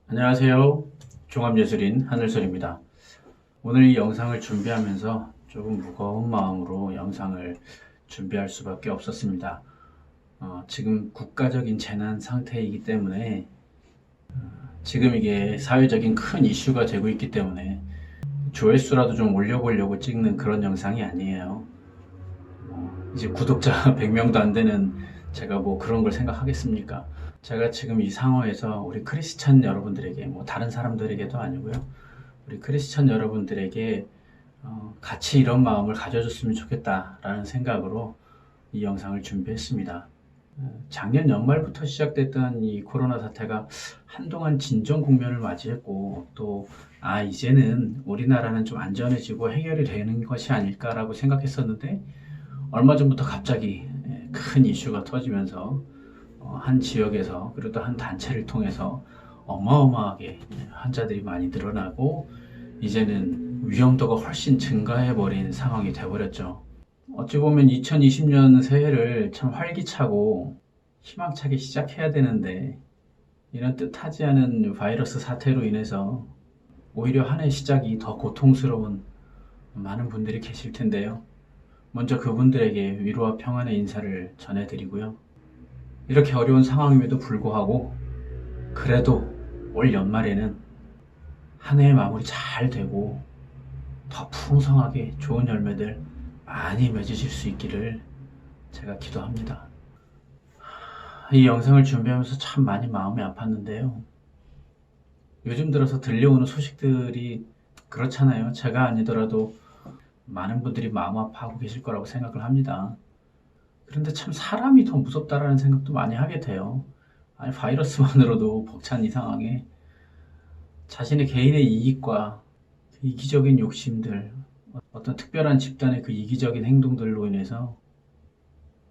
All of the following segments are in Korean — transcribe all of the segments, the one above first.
안녕하세요. 종합예술인 하늘솔입니다. 오늘 이 영상을 준비하면서 조금 무거운 마음으로 영상을 준비할 수밖에 없었습니다. 지금 국가적인 재난 상태이기 때문에 지금 이게 사회적인 큰 이슈가 되고 있기 때문에 조회수라도 좀 올려보려고 찍는 그런 영상이 아니에요. 이제 구독자 100명도 안 되는 제가 뭐 그런 걸 생각하겠습니까? 제가 지금 이 상황에서 우리 크리스찬 여러분들에게, 뭐 다른 사람들에게도 아니고요, 우리 크리스찬 여러분들에게 같이 이런 마음을 가져줬으면 좋겠다라는 생각으로 이 영상을 준비했습니다. 작년 연말부터 시작됐던 이 코로나 사태가 한동안 진정 국면을 맞이했고, 또 이제는 우리나라는 좀 안전해지고 해결이 되는 것이 아닐까라고 생각했었는데, 얼마 전부터 갑자기 큰 이슈가 터지면서 한 지역에서, 그리고 또 한 단체를 통해서 어마어마하게 환자들이 많이 늘어나고, 이제는 위험도가 훨씬 증가해버린 상황이 되어버렸죠. 어찌 보면 2020년 새해를 참 활기차고 희망차게 시작해야 되는데, 이런 뜻하지 않은 바이러스 사태로 인해서 오히려 한 해 시작이 더 고통스러운 많은 분들이 계실 텐데요. 먼저 그분들에게 위로와 평안의 인사를 전해드리고요. 이렇게 어려운 상황임에도 불구하고 그래도 올 연말에는 한 해의 마무리 잘 되고 더 풍성하게 좋은 열매들 많이 맺으실 수 있기를 제가 기도합니다. 이 영상을 준비하면서 참 많이 마음이 아팠는데요. 요즘 들어서 들려오는 소식들이 그렇잖아요. 제가 아니더라도 많은 분들이 마음 아파하고 계실 거라고 생각을 합니다. 그런데 참 사람이 더 무섭다라는 생각도 많이 하게 돼요. 아니, 바이러스만으로도 벅찬 이 상황에 자신의 개인의 이익과 그 이기적인 욕심들, 어떤 특별한 집단의 그 이기적인 행동들로 인해서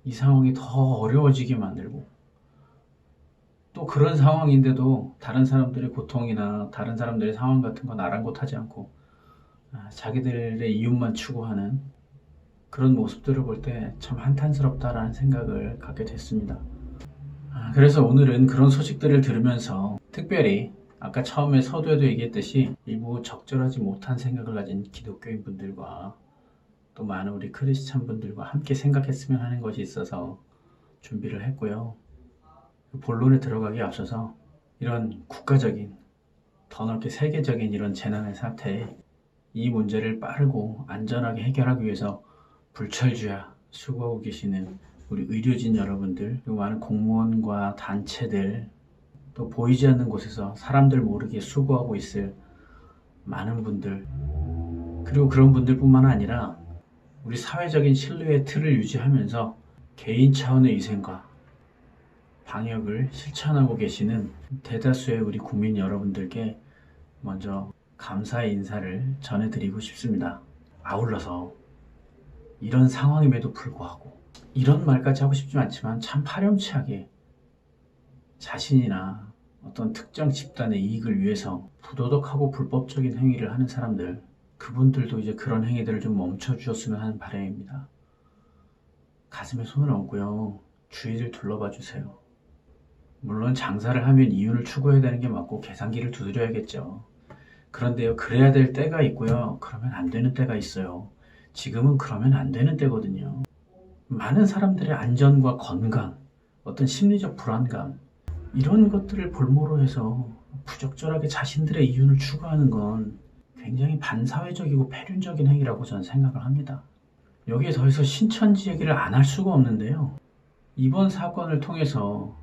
이 상황이 더 어려워지게 만들고, 또 그런 상황인데도 다른 사람들의 고통이나 다른 사람들의 상황 같은 건 아랑곳하지 않고 자기들의 이윤만 추구하는 그런 모습들을 볼 때 참 한탄스럽다라는 생각을 갖게 됐습니다. 그래서 오늘은 그런 소식들을 들으면서 특별히 아까 처음에 서두에도 얘기했듯이 일부 적절하지 못한 생각을 가진 기독교인 분들과 또 많은 우리 크리스찬 분들과 함께 생각했으면 하는 것이 있어서 준비를 했고요. 본론에 들어가기 앞서서 이런 국가적인, 더 넓게 세계적인 이런 재난의 사태에 이 문제를 빠르고 안전하게 해결하기 위해서 불철주야 수고하고 계시는 우리 의료진 여러분들, 그리고 많은 공무원과 단체들, 또 보이지 않는 곳에서 사람들 모르게 수고하고 있을 많은 분들, 그리고 그런 분들뿐만 아니라 우리 사회적인 신뢰의 틀을 유지하면서 개인 차원의 위생과 방역을 실천하고 계시는 대다수의 우리 국민 여러분들께 먼저 감사의 인사를 전해드리고 싶습니다. 아울러서 이런 상황임에도 불구하고 이런 말까지 하고 싶지 않지만 참 파렴치하게 자신이나 어떤 특정 집단의 이익을 위해서 부도덕하고 불법적인 행위를 하는 사람들, 그분들도 이제 그런 행위들을 좀 멈춰주셨으면 하는 바람입니다. 가슴에 손을 얹고요, 주위를 둘러봐 주세요. 물론 장사를 하면 이윤을 추구해야 되는 게 맞고 계산기를 두드려야겠죠. 그런데요, 그래야 될 때가 있고요, 그러면 안 되는 때가 있어요. 지금은 그러면 안 되는 때거든요. 많은 사람들의 안전과 건강, 어떤 심리적 불안감, 이런 것들을 볼모로 해서 부적절하게 자신들의 이윤을 추구하는 건 굉장히 반사회적이고 폐륜적인 행위라고 저는 생각을 합니다. 여기에 더해서 신천지 얘기를 안 할 수가 없는데요. 이번 사건을 통해서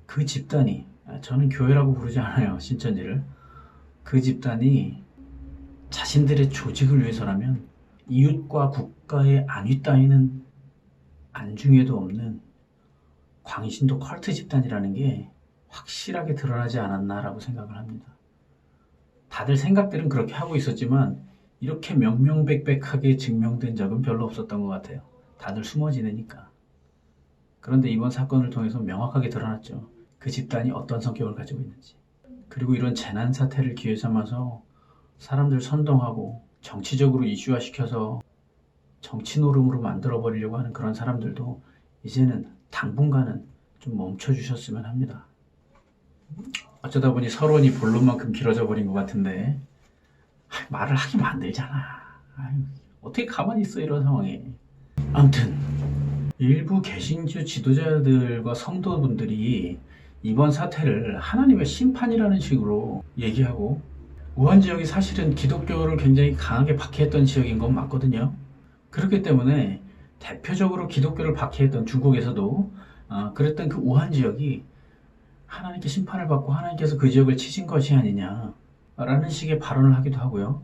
그 집단이, 저는 교회라고 부르지 않아요, 신천지를. 그 집단이 자신들의 조직을 위해서라면 이웃과 국가의 안위 따위는 안중에도 없는 광신도 컬트 집단이라는 게 확실하게 드러나지 않았나라고 생각을 합니다. 다들 생각들은 그렇게 하고 있었지만 이렇게 명명백백하게 증명된 적은 별로 없었던 것 같아요. 다들 숨어 지내니까. 그런데 이번 사건을 통해서 명확하게 드러났죠. 그 집단이 어떤 성격을 가지고 있는지. 그리고 이런 재난 사태를 기회 삼아서 사람들 선동하고 정치적으로 이슈화시켜서 정치 노름으로 만들어버리려고 하는 그런 사람들도 이제는 당분간은 좀 멈춰주셨으면 합니다. 어쩌다 보니 서론이 본론만큼 길어져 버린 것 같은데 말을 하기 만들잖아. 아유, 어떻게 가만히 있어 이런 상황에. 아무튼 일부 개신교 지도자들과 성도분들이 이번 사태를 하나님의 심판이라는 식으로 얘기하고, 우한 지역이 사실은 기독교를 굉장히 강하게 박해했던 지역인 건 맞거든요. 그렇기 때문에 대표적으로 기독교를 박해했던 중국에서도 그랬던 그 우한 지역이 하나님께 심판을 받고 하나님께서 그 지역을 치신 것이 아니냐 라는 식의 발언을 하기도 하고요.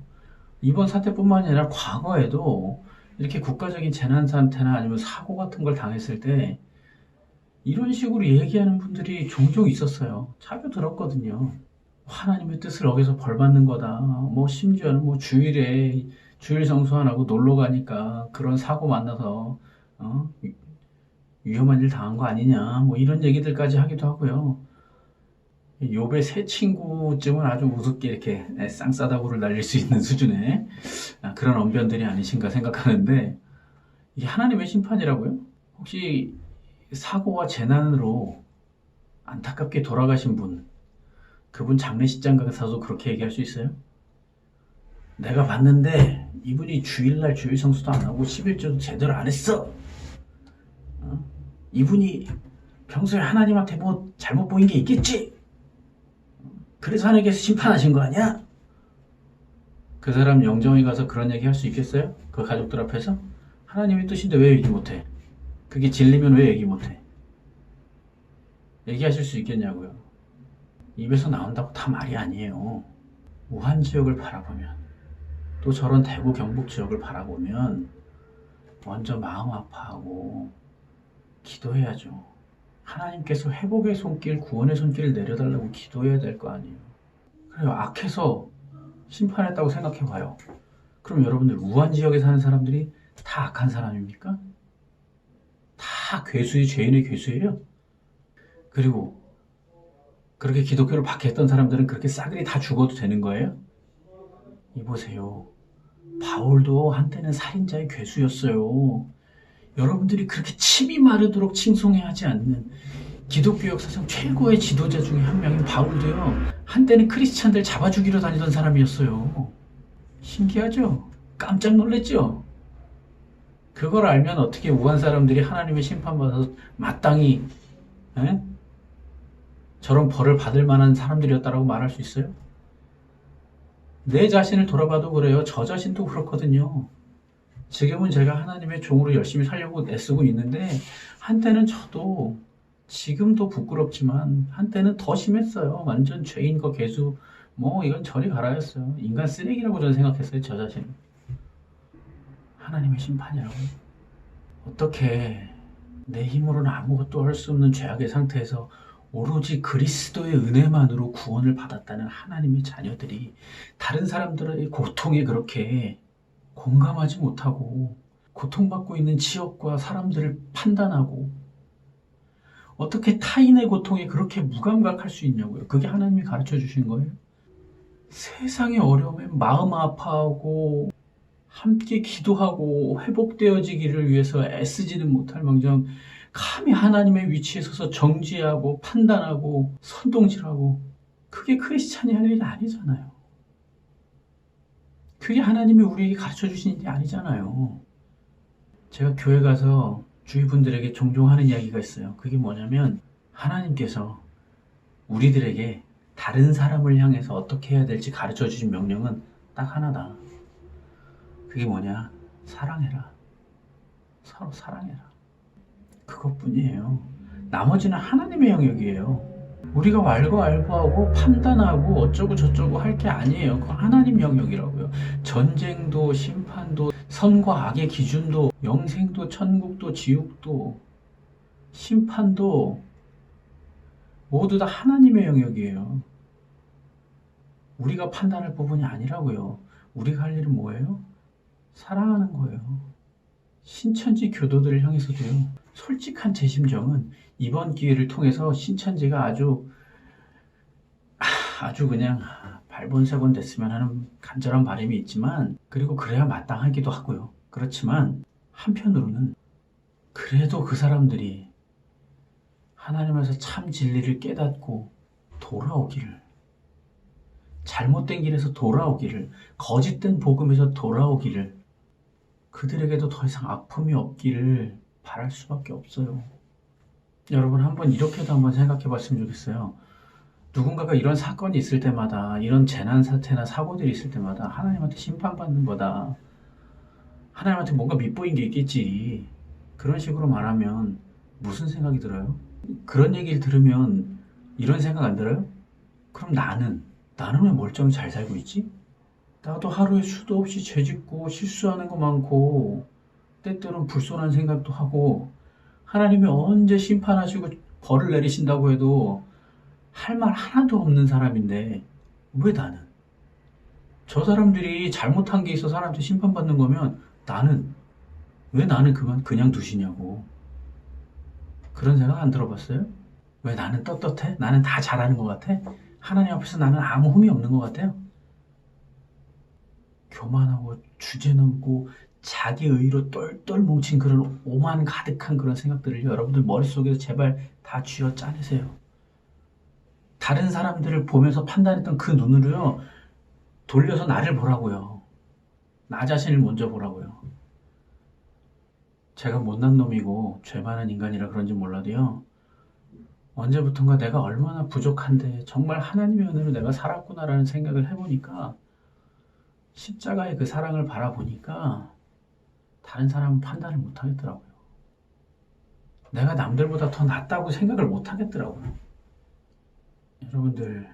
이번 사태뿐만 아니라 과거에도 이렇게 국가적인 재난 사태나 아니면 사고 같은 걸 당했을 때 이런 식으로 얘기하는 분들이 종종 있었어요. 자주 들었거든요. 하나님의 뜻을 어겨서 벌 받는 거다. 뭐 심지어는 뭐 주일에 주일 성수 안 하고 놀러 가니까 그런 사고 만나서 위험한 일 당한 거 아니냐. 뭐 이런 얘기들까지 하기도 하고요. 욥의 새 친구쯤은 아주 우습게 이렇게 쌍싸다구를 날릴 수 있는 수준의 그런 언변들이 아니신가 생각하는데, 이게 하나님의 심판이라고요? 혹시 사고와 재난으로 안타깝게 돌아가신 분, 그분 장례식장 가서도 그렇게 얘기할 수 있어요? 내가 봤는데 이분이 주일날 주일 성수도 안 하고 11조도 제대로 안 했어. 이분이 평소에 하나님한테 뭐 잘못 보인 게 있겠지? 그래서 하나님께서 심판하신 거 아니야? 그 사람 영정에 가서 그런 얘기 할 수 있겠어요? 그 가족들 앞에서? 하나님의 뜻인데 왜 얘기 못해? 그게 진리면 왜 얘기 못해? 얘기하실 수 있겠냐고요. 입에서 나온다고 다 말이 아니에요. 우한 지역을 바라보면, 또 저런 대구 경북 지역을 바라보면 먼저 마음 아파하고 기도해야죠. 하나님께서 회복의 손길, 구원의 손길을 내려달라고 기도해야 될 거 아니에요. 그래요. 악해서 심판했다고 생각해봐요. 그럼 여러분들 우한 지역에 사는 사람들이 다 악한 사람입니까? 다 괴수의 죄인의 괴수예요. 그리고 그렇게 기독교를 박해했던 사람들은 그렇게 싸그리 다 죽어도 되는 거예요? 이보세요. 바울도 한때는 살인자의 괴수였어요. 여러분들이 그렇게 침이 마르도록 칭송해야 하지 않는 기독교 역사상 최고의 지도자 중에 한 명인 바울도요, 한때는 크리스찬들 잡아 죽이러 다니던 사람이었어요. 신기하죠? 깜짝 놀랐죠? 그걸 알면 어떻게 우한 사람들이 하나님의 심판받아서 마땅히 저런 벌을 받을 만한 사람들이었다라고 말할 수 있어요? 내 자신을 돌아봐도 그래요. 저 자신도 그렇거든요. 지금은 제가 하나님의 종으로 열심히 살려고 애쓰고 있는데, 한때는 저도 지금도 부끄럽지만 한때는 더 심했어요. 완전 죄인과 괴수, 뭐 이건 저리 가라였어요. 인간 쓰레기라고 저는 생각했어요. 저 자신을. 하나님의 심판이라고. 어떻게 내 힘으로는 아무것도 할 수 없는 죄악의 상태에서 오로지 그리스도의 은혜만으로 구원을 받았다는 하나님의 자녀들이 다른 사람들의 고통에 그렇게 공감하지 못하고 고통받고 있는 지역과 사람들을 판단하고 어떻게 타인의 고통에 그렇게 무감각할 수 있냐고요. 그게 하나님이 가르쳐 주신 거예요. 세상의 어려움에 마음 아파하고 함께 기도하고 회복되어지기를 위해서 애쓰지는 못할 망정 감히 하나님의 위치에 서서 정죄하고 판단하고 선동질하고, 그게 크리스찬이 할 일이 아니잖아요. 그게 하나님이 우리에게 가르쳐 주신 일이 아니잖아요. 제가 교회 가서 주위 분들에게 종종 하는 이야기가 있어요. 그게 뭐냐면, 하나님께서 우리들에게 다른 사람을 향해서 어떻게 해야 될지 가르쳐 주신 명령은 딱 하나다. 그게 뭐냐? 사랑해라. 서로 사랑해라. 그것뿐이에요. 나머지는 하나님의 영역이에요. 우리가 왈가왈부하고 판단하고 어쩌고 저쩌고 할 게 아니에요. 그건 하나님 영역이라고요. 전쟁도 심판도 선과 악의 기준도 영생도 천국도 지옥도 심판도 모두 다 하나님의 영역이에요. 우리가 판단할 부분이 아니라고요. 우리가 할 일은 뭐예요? 사랑하는 거예요. 신천지 교도들을 향해서도요. 솔직한 제 심정은 이번 기회를 통해서 신천지가 아주 그냥 발본색원 됐으면 하는 간절한 바람이 있지만, 그리고 그래야 마땅하기도 하고요. 그렇지만 한편으로는 그래도 그 사람들이 하나님에서 참 진리를 깨닫고 돌아오기를, 잘못된 길에서 돌아오기를, 거짓된 복음에서 돌아오기를, 그들에게도 더 이상 아픔이 없기를 바랄 수밖에 없어요. 여러분, 한번 이렇게도 한번 생각해 봤으면 좋겠어요. 누군가가 이런 사건이 있을 때마다, 이런 재난 사태나 사고들이 있을 때마다 하나님한테 심판받는 거다, 하나님한테 뭔가 밑보인 게 있겠지, 그런 식으로 말하면 무슨 생각이 들어요? 그런 얘기를 들으면 이런 생각 안 들어요? 그럼 나는 왜 멀쩡히 잘 살고 있지? 나도 하루에 수도 없이 죄 짓고 실수하는 거 많고 때때론 불손한 생각도 하고, 하나님이 언제 심판하시고 벌을 내리신다고 해도 할 말 하나도 없는 사람인데, 왜 나는? 저 사람들이 잘못한 게 있어서 사람한테 심판받는 거면 왜 나는 그냥 두시냐고. 그런 생각 안 들어봤어요? 왜 나는 떳떳해? 나는 다 잘하는 것 같아? 하나님 앞에서 나는 아무 흠이 없는 것 같아요? 교만하고 주제넘고 자기 의로 똘똘 뭉친 그런 오만 가득한 그런 생각들을 여러분들 머릿속에서 제발 다 쥐어 짜내세요. 다른 사람들을 보면서 판단했던 그 눈으로요, 돌려서 나를 보라고요. 나 자신을 먼저 보라고요. 제가 못난 놈이고 죄 많은 인간이라 그런지 몰라도요, 언제부턴가 내가 얼마나 부족한데 정말 하나님의 은혜로 내가 살았구나라는 생각을 해보니까, 십자가의 그 사랑을 바라보니까 다른 사람은 판단을 못 하겠더라고요. 내가 남들보다 더 낫다고 생각을 못 하겠더라고요. 여러분들,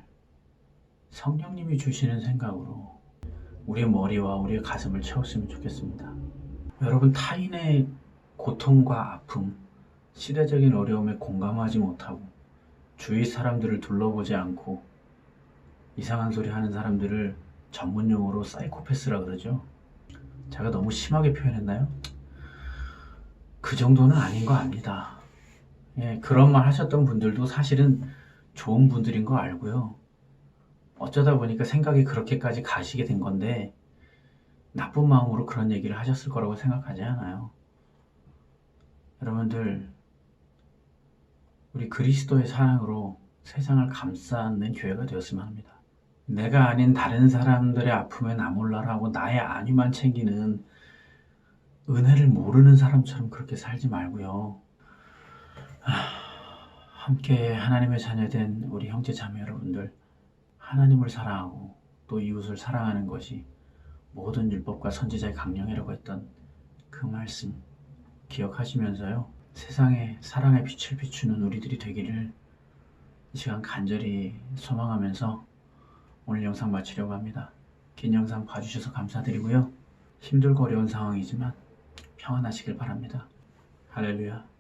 성령님이 주시는 생각으로 우리의 머리와 우리의 가슴을 채웠으면 좋겠습니다. 여러분, 타인의 고통과 아픔, 시대적인 어려움에 공감하지 못하고 주위 사람들을 둘러보지 않고 이상한 소리 하는 사람들을 전문 용어로 사이코패스라 그러죠. 제가 너무 심하게 표현했나요? 그 정도는 아닌 거 압니다. 예, 그런 말 하셨던 분들도 사실은 좋은 분들인 거 알고요. 어쩌다 보니까 생각이 그렇게까지 가시게 된 건데, 나쁜 마음으로 그런 얘기를 하셨을 거라고 생각하지 않아요. 여러분들, 우리 그리스도의 사랑으로 세상을 감싸는 교회가 되었으면 합니다. 내가 아닌 다른 사람들의 아픔에 나 몰라라고 나의 안위만 챙기는 은혜를 모르는 사람처럼 그렇게 살지 말고요. 함께 하나님의 자녀된 우리 형제 자매 여러분들, 하나님을 사랑하고 또 이웃을 사랑하는 것이 모든 율법과 선지자의 강령이라고 했던 그 말씀 기억하시면서요, 세상에 사랑의 빛을 비추는 우리들이 되기를 이 시간 간절히 소망하면서 오늘 영상 마치려고 합니다. 긴 영상 봐주셔서 감사드리고요. 힘들고 어려운 상황이지만 평안하시길 바랍니다. 할렐루야.